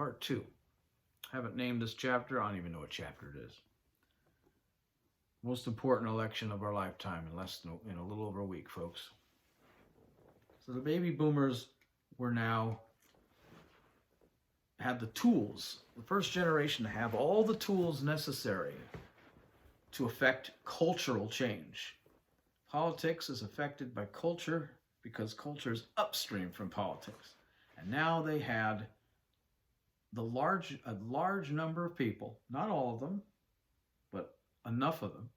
part 2. I haven't named this chapter. I don't even know what chapter it is. Most important election of our lifetime in a little over a week, folks. So the baby boomers had the tools, the first generation to have all the tools necessary to affect cultural change. Politics is affected by culture because culture is upstream from politics. And now they had a large number of people, not all of them, but enough of them,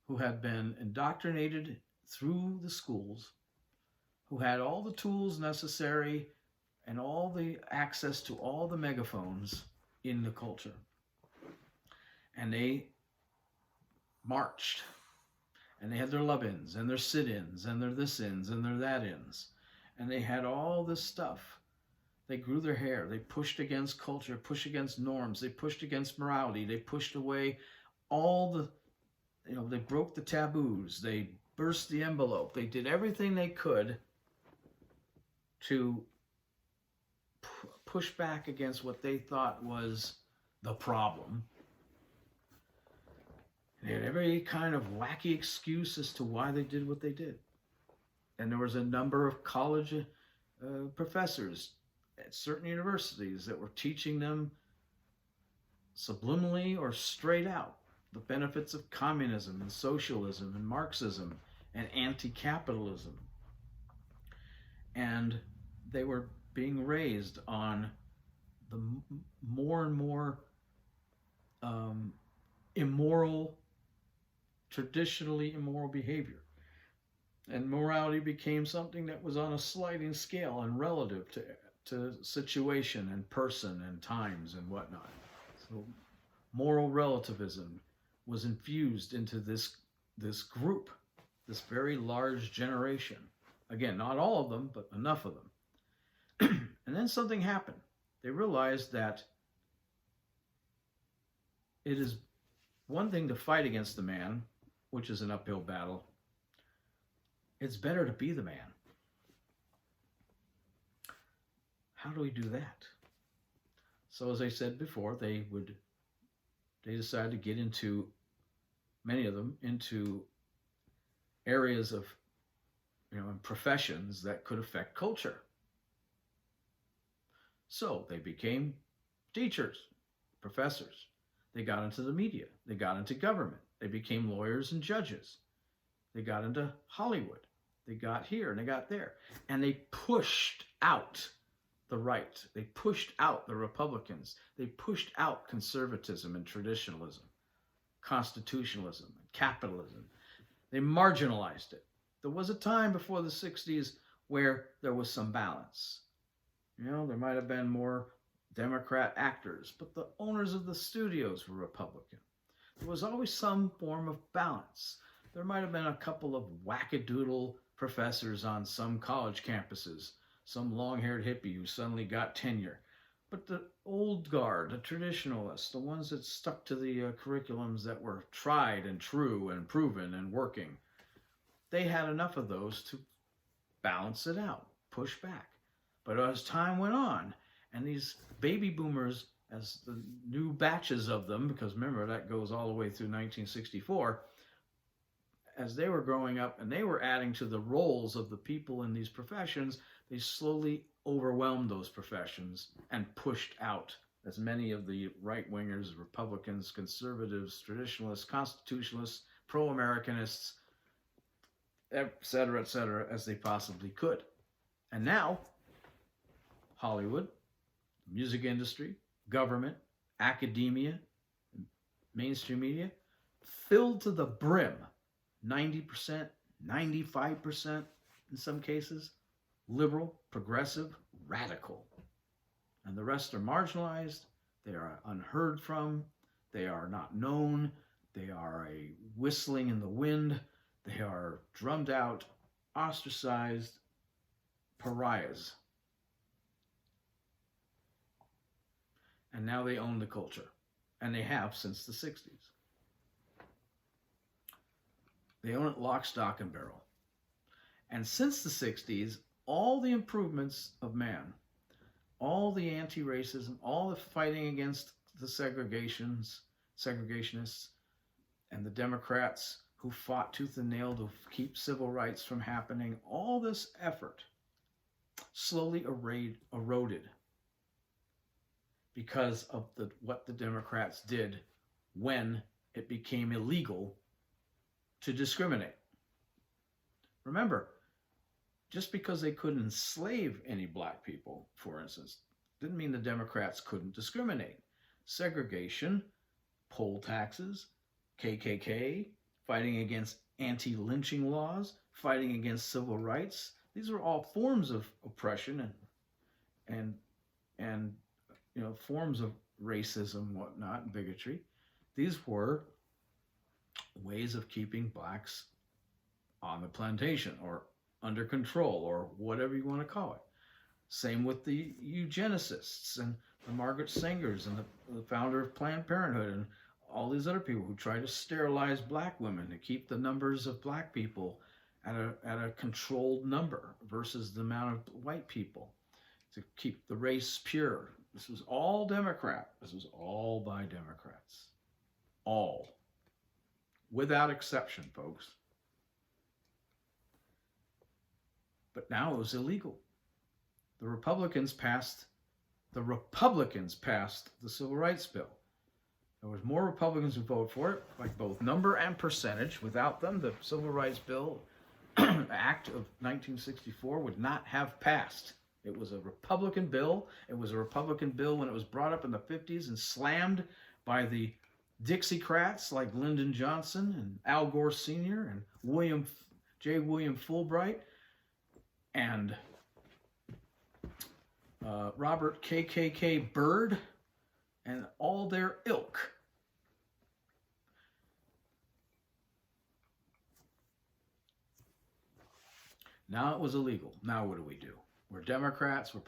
who had been indoctrinated through the schools, who had all the tools necessary and all the access to all the megaphones in the culture. And they marched. And they had their love-ins and their sit-ins and their this-ins and their that-ins. And they had all this stuff. They grew their hair. They pushed against culture, pushed against norms. They pushed against morality. They pushed away all the, they broke the taboos. They burst the envelope. They did everything they could to push back against what they thought was the problem. They had every kind of wacky excuse as to why they did what they did. And there was a number of college professors at certain universities that were teaching them subliminally or straight out the benefits of communism and socialism and Marxism and anti-capitalism. And they were being raised on the more and more traditionally immoral behavior. And morality became something that was on a sliding scale and relative to situation and person and times and whatnot. So moral relativism was infused into this group, this very large generation. Again, not all of them, but enough of them. And then something happened. They realized that it is one thing to fight against the man, which is an uphill battle. It's better to be the man. How do we do that? So as I said before, they decided to get into, many of them, into areas of, and professions that could affect culture. So they became teachers, professors. They got into the media. They got into government. They became lawyers and judges. They got into Hollywood. They got here and they got there. And they pushed out the right. They pushed out the Republicans. They pushed out conservatism and traditionalism, constitutionalism, and capitalism. They marginalized it. There was a time before the 60s where there was some balance. There might have been more Democrat actors, but the owners of the studios were Republican. There was always some form of balance. There might have been a couple of wackadoodle professors on some college campuses, some long-haired hippie who suddenly got tenure. But the old guard, the traditionalists, the ones that stuck to the curriculums that were tried and true and proven and working, they had enough of those to balance it out, push back. But as time went on, and these baby boomers, as the new batches of them, because remember that goes all the way through 1964, as they were growing up and they were adding to the roles of the people in these professions, they slowly overwhelmed those professions and pushed out as many of the right-wingers, Republicans, conservatives, traditionalists, constitutionalists, pro-Americanists, et cetera, as they possibly could. And now, Hollywood, music industry, government, academia, mainstream media, filled to the brim, 90%, 95% in some cases, liberal, progressive, radical. And the rest are marginalized, they are unheard from, they are not known, they are a whistling in the wind, they are drummed out, ostracized pariahs. And now they own the culture. And they have since the 60s. They own it lock, stock, and barrel. And since the 60s, all the improvements of man, all the anti-racism, all the fighting against the segregationists, and the Democrats who fought tooth and nail to keep civil rights from happening, all this effort slowly eroded because of what the Democrats did when it became illegal to discriminate. Remember, just because they couldn't enslave any black people, for instance, didn't mean the Democrats couldn't discriminate. Segregation, poll taxes, KKK, fighting against anti-lynching laws, fighting against civil rights. These were all forms of oppression and forms of racism, whatnot, and bigotry. These were ways of keeping blacks on the plantation or under control or whatever you want to call it. Same with the eugenicists and the Margaret Sangers and the founder of Planned Parenthood and all these other people who try to sterilize black women to keep the numbers of black people at a controlled number versus the amount of white people, to keep the race pure. This was all Democrat. This was all by Democrats. All. Without exception, folks. But now it was illegal. The Republicans passed the Civil Rights Bill. There was more Republicans who voted for it, like both number and percentage. Without them, the Civil Rights Bill Act of 1964 would not have passed. It was a Republican bill. It was a Republican bill when it was brought up in the 50s and slammed by the Dixiecrats like Lyndon Johnson and Al Gore Sr. and William Fulbright and Robert KKK Byrd and all their ilk. Now it was illegal. Now what do? We're Democrats, we're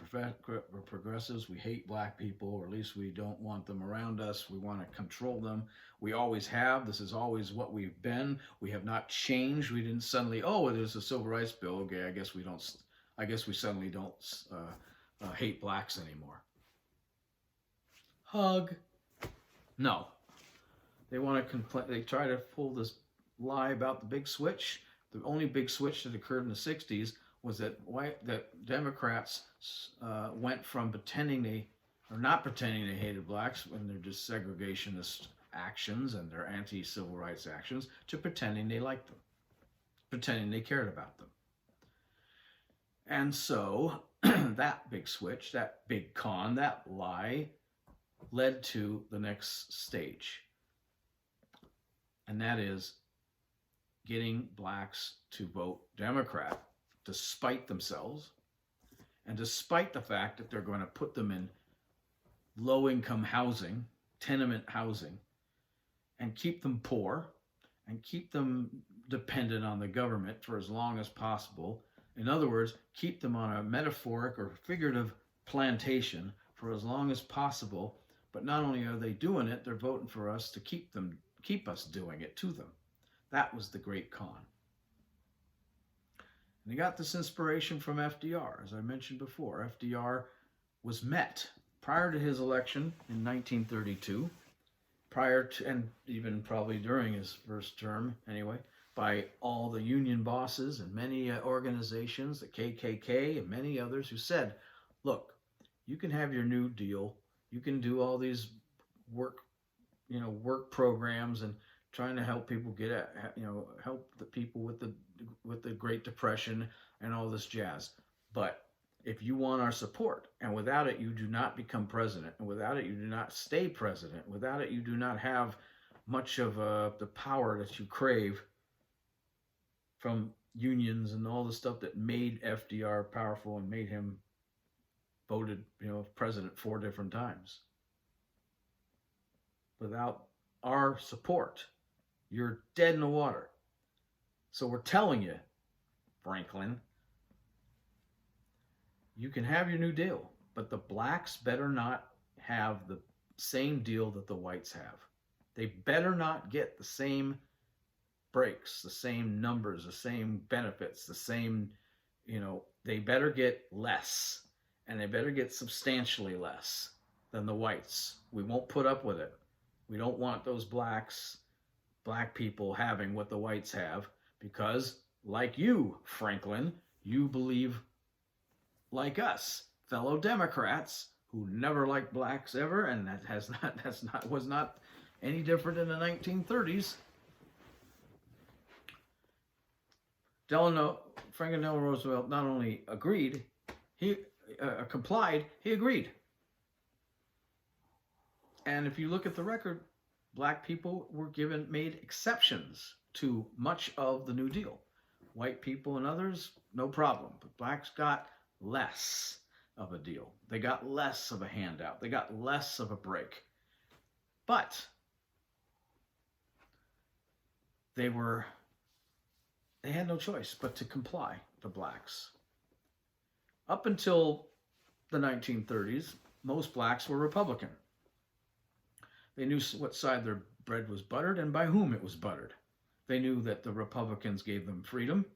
progressives, we hate black people, or at least we don't want them around us. We want to control them. We always have. This is always what we've been. We have not changed. We didn't suddenly, there's a civil rights bill. Okay, I guess we suddenly don't hate blacks anymore. Hug. No. They want to complain. They try to pull this lie about the big switch. The only big switch that occurred in the 60s was that Democrats went from not pretending they hated blacks when they're just segregationist actions and their anti-civil rights actions, to pretending they liked them, pretending they cared about them. And so that big switch, that big con, that lie led to the next stage. And that is getting blacks to vote Democrat despite themselves and despite the fact that they're going to put them in low-income housing, tenement housing, and keep them poor and keep them dependent on the government for as long as possible. In other words, keep them on a metaphoric or figurative plantation for as long as possible. But not only are they doing it, they're voting for us to keep us doing it to them. That was the great con. And they got this inspiration from FDR. As I mentioned before, FDR was met prior to his election in 1932, and even probably during his first term anyway, by all the union bosses and many organizations, the KKK and many others, who said, look, you can have your New Deal, you can do all these work programs and trying to help people help the people with the Great Depression and all this jazz. But if you want our support, and without it you do not become president, and without it you do not stay president, without it you do not have much of the power that you crave from unions and all the stuff that made FDR powerful and made him voted president 4 different times. Without our support, you're dead in the water. So we're telling you, Franklin, you can have your New Deal, but the blacks better not have the same deal that the whites have. They better not get the same breaks, the same numbers, the same benefits, the same, they better get less. and they better get substantially less than the whites. We won't put up with it. We don't want those black people having what the whites have, because, like you, Franklin, you believe like us, fellow Democrats who never liked blacks ever, and was not any different in the 1930s. Franklin Delano Roosevelt not only agreed, he complied, he agreed. And if you look at the record, black people were made exceptions to much of the New Deal. White people and others, no problem. But blacks got less of a deal. They got less of a handout. They got less of a break. But they had no choice but to comply to blacks. Up until the 1930s, most blacks were Republican. They knew what side their bread was buttered and by whom it was buttered. They knew that the Republicans gave them freedom,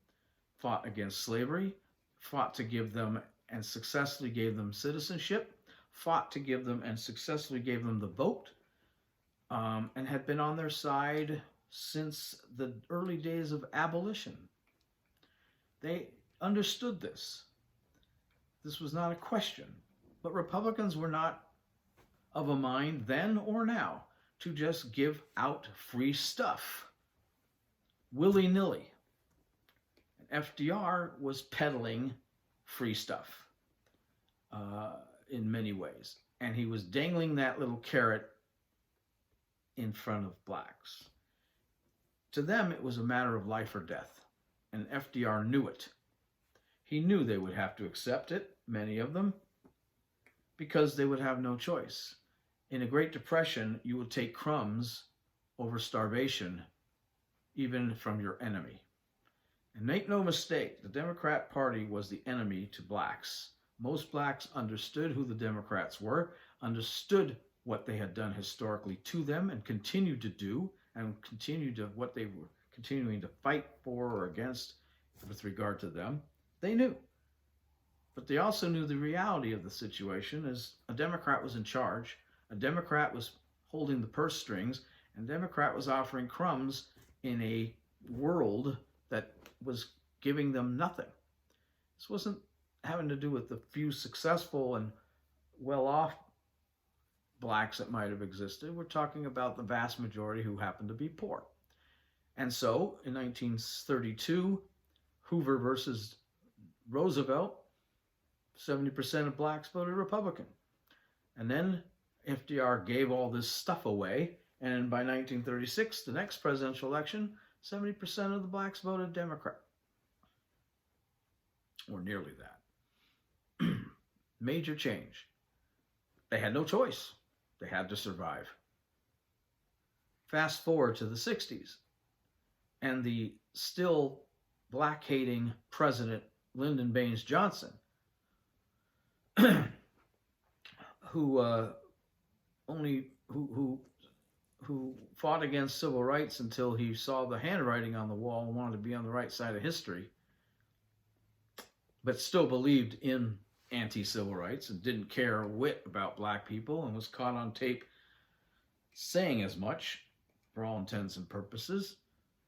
fought against slavery, fought to give them and successfully gave them citizenship, fought to give them and successfully gave them the vote, and had been on their side since the early days of abolition. They understood this. This was not a question. But Republicans were not of a mind then or now to just give out free stuff willy-nilly. And FDR was peddling free stuff in many ways. And he was dangling that little carrot in front of blacks. To them, it was a matter of life or death. And FDR knew it. He knew they would have to accept it, many of them, because they would have no choice. In a Great Depression, you would take crumbs over starvation, even from your enemy. And make no mistake, the Democrat Party was the enemy to blacks. Most blacks understood who the Democrats were, understood what they had done historically to them and continued to do, and continued to what they were continuing to fight for or against with regard to them. They knew. But they also knew the reality of the situation is a Democrat was in charge, a Democrat was holding the purse strings, and a Democrat was offering crumbs in a world that was giving them nothing. This wasn't having to do with the few successful and well-off blacks that might have existed. We're talking about the vast majority who happened to be poor. And so, in 1932, Hoover versus Roosevelt, 70% of blacks voted Republican. And then FDR gave all this stuff away, and by 1936, the next presidential election, 70% of the blacks voted Democrat. Or nearly that. Major change. They had no choice. They had to survive. Fast forward to the 60s, and the still black-hating president, Lyndon Baines Johnson, who fought against civil rights until he saw the handwriting on the wall and wanted to be on the right side of history, but still believed in anti-civil rights and didn't care a whit about black people, and was caught on tape saying as much, for all intents and purposes,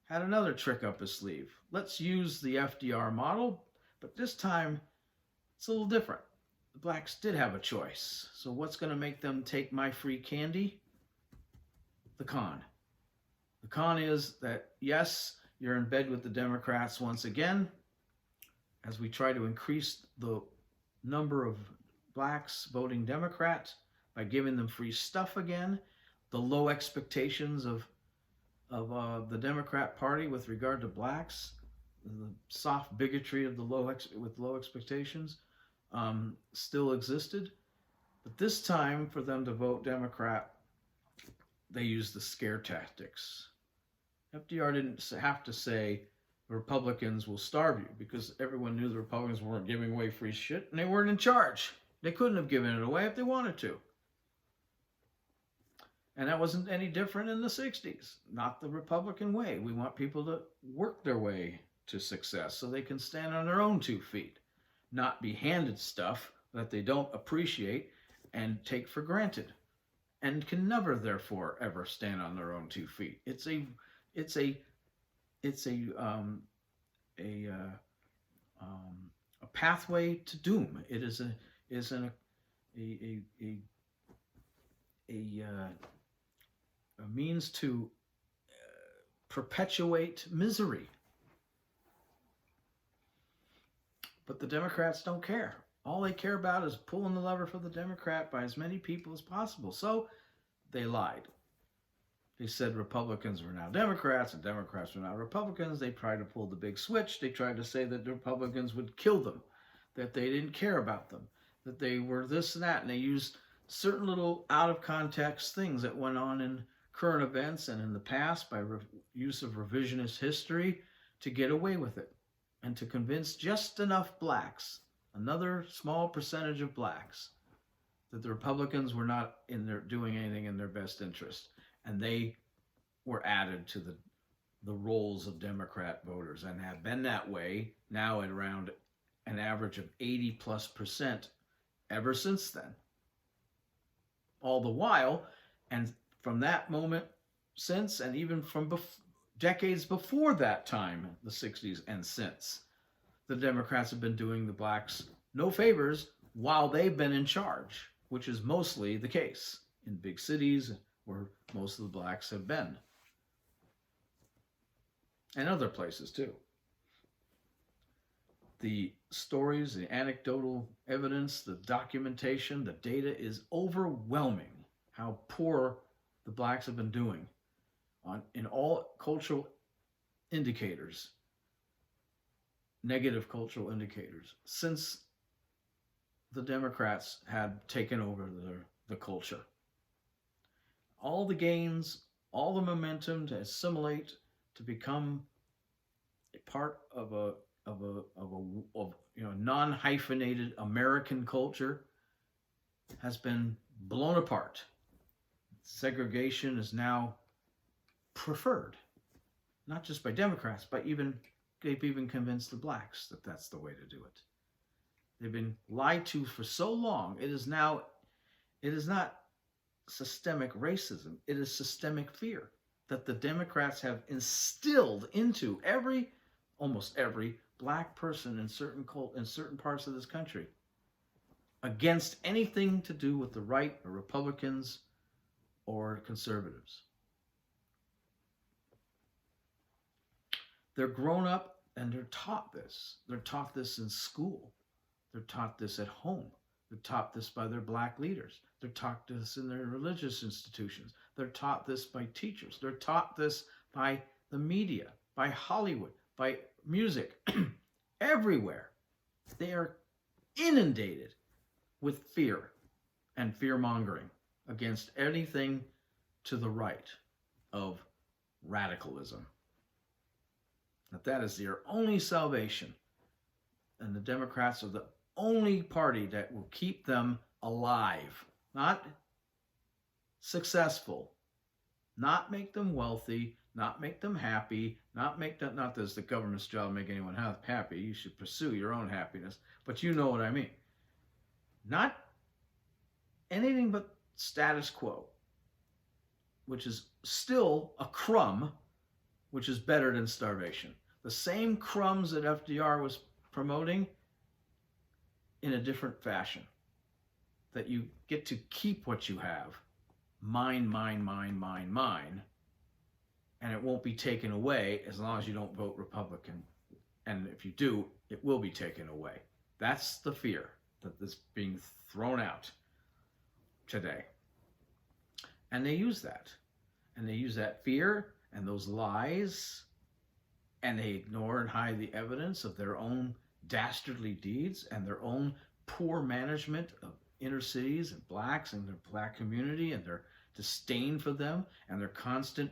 had another trick up his sleeve. Let's use the FDR model, but this time it's a little different. The blacks did have a choice. So what's going to make them take my free candy? The con. The con is that, yes, you're in bed with the Democrats once again, as we try to increase the number of blacks voting Democrat by giving them free stuff again, the low expectations of the Democrat Party with regard to blacks, the soft bigotry of the low expectations still existed. But this time, for them to vote Democrat, they used the scare tactics. FDR didn't have to say the Republicans will starve you, because everyone knew the Republicans weren't giving away free shit and they weren't in charge. They couldn't have given it away if they wanted to. And that wasn't any different in the 60s. Not the Republican way. We want people to work their way to success so they can stand on their own 2 feet, not be handed stuff that they don't appreciate and take for granted, and can never, therefore, ever stand on their own 2 feet. It's a, it's a, a pathway to doom. It a means to perpetuate misery. But the Democrats don't care. All they care about is pulling the lever for the Democrat by as many people as possible. So they lied. They said Republicans were now Democrats and Democrats were now Republicans. They tried to pull the big switch. They tried to say that the Republicans would kill them, that they didn't care about them, that they were this and that. And they used certain little out of context things that went on in current events and in the past by use of revisionist history to get away with it and to convince just enough blacks, another small percentage of blacks, that the Republicans were not doing anything in their best interest. And they were added to the rolls of Democrat voters and have been that way now at around an average of 80+% ever since then. All the while, and from that moment since, and even from decades before that time, the 60s and since, the Democrats have been doing the blacks no favors while they've been in charge, which is mostly the case in big cities where most of the blacks have been. And other places too. The stories, the anecdotal evidence, the documentation, the data is overwhelming how poor the blacks have been doing in all cultural indicators, negative cultural indicators, since the Democrats had taken over the culture. All the gains, all the momentum to assimilate, to become a part of a non-hyphenated American culture has been blown apart. Segregation is now preferred, not just by Democrats, but they've even convinced the blacks that that's the way to do it. They've been lied to for so long. It is not systemic racism. It is systemic fear that the Democrats have instilled into almost every black person in certain parts of this country, against anything to do with the right or Republicans or conservatives. They're grown up and they're taught this. They're taught this in school. They're taught this at home. They're taught this by their black leaders. They're taught this in their religious institutions. They're taught this by teachers. They're taught this by the media, by Hollywood, by music, everywhere. They are inundated with fear and fear-mongering against anything to the right of radicalism. That is their only salvation. And the Democrats are the only party that will keep them alive, not successful, not make them wealthy, not make them happy, not that it's the government's job to make anyone happy. You should pursue your own happiness, but you know what I mean. Not anything but status quo, which is still a crumb, which is better than starvation. The same crumbs that FDR was promoting in a different fashion. That you get to keep what you have. Mine, mine, mine, mine, mine. And it won't be taken away as long as you don't vote Republican. And if you do, it will be taken away. That's the fear that is being thrown out today. And they use that. And they use that fear and those lies, and they ignore and hide the evidence of their own dastardly deeds and their own poor management of inner cities and blacks and their black community and their disdain for them and their constant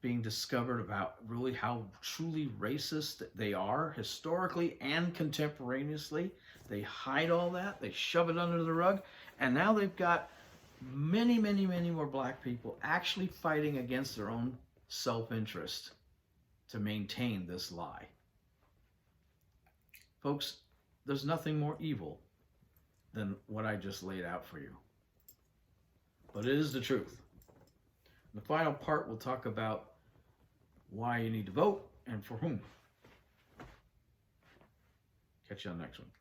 being discovered about really how truly racist they are historically and contemporaneously. They hide all that. They shove it under the rug. And now they've got many, many, many more black people actually fighting against their own self-interest to maintain this lie. Folks, there's nothing more evil than what I just laid out for you. But it is the truth. In the final part, we'll talk about why you need to vote and for whom. Catch you on the next one.